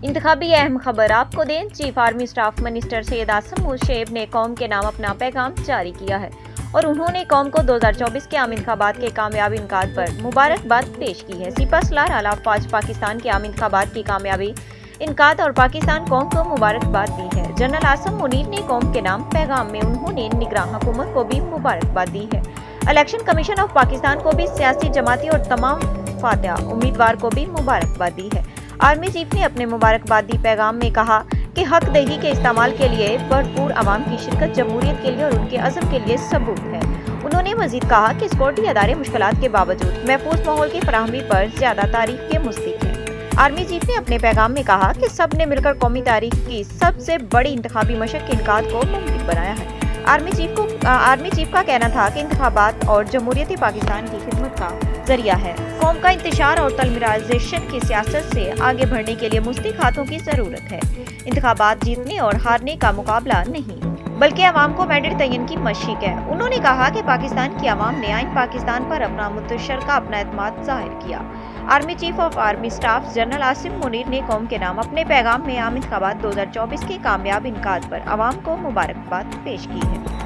इंतखाबी अहम खबर आपको दें, chief army staff minister Syed Asim मुशैब ने कौम के नाम अपना पैगाम जारी किया है और उन्होंने कौम को 2024 के आम इंतखाबात के कामयाबी इनकाद पर मुबारकबाद पेश की है। सिपह सलार आला अफवाज पाकिस्तान के आम इंतखाबात की कामयाबी इनकाद और पाकिस्तान कौम को मुबारकबाद दी है। जनरल आसिम मुनीर ने कौम के नाम पैगाम में उन्होंने निगरान हुकूमत को भी मुबारकबाद दी है। इलेक्शन कमीशन ऑफ पाकिस्तान को भी, सियासी जमाती और तमाम फातह उम्मीदवार को भी मुबारकबाद दी है। आर्मी चीफ ने अपने मुबारकबादी पैगाम में कहा कि हक दही के इस्तेमाल के लिए भरपूर अवाम की शिरकत जमहूरियत के लिए और उनके अज़म के लिए सबूत है। उन्होंने मजीद कहा कि सिक्योरिटी अदारे मुश्किलात के बावजूद महफूज माहौल की फराहमी पर ज्यादा तारीफ के मुस्तहिक हैं। आर्मी चीफ ने अपने पैगाम में कहा कि सब ने मिलकर कौमी तारीख की सबसे बड़ी इंतखाबी मशक के इनकाद को मुमकिन बनाया है। आर्मी चीफ का कहना था कि इंतखाबात और जमहूरियती पाकिस्तान की खिदमत का जरिया है। कौम का इंतशार और तलमिराइजेशन की सियासत से आगे बढ़ने के लिए मुस्तहिक हाथों की जरूरत है। इंतखाबात जीतने और हारने का मुकाबला नहीं, बल्कि अवाम को मैंडेट तयन की मशीक है। उन्होंने कहा कि पाकिस्तान की अवाम ने आइन पाकिस्तान पर अपना मुतशरका अपना एतमाद जाहिर किया। Army chief of army staff general Asim Munir ने कौम के नाम अपने पैगाम में आम इंतखाबात 2024 के कामयाब इनकाद पर अवाम को मुबारकबाद पेश की है।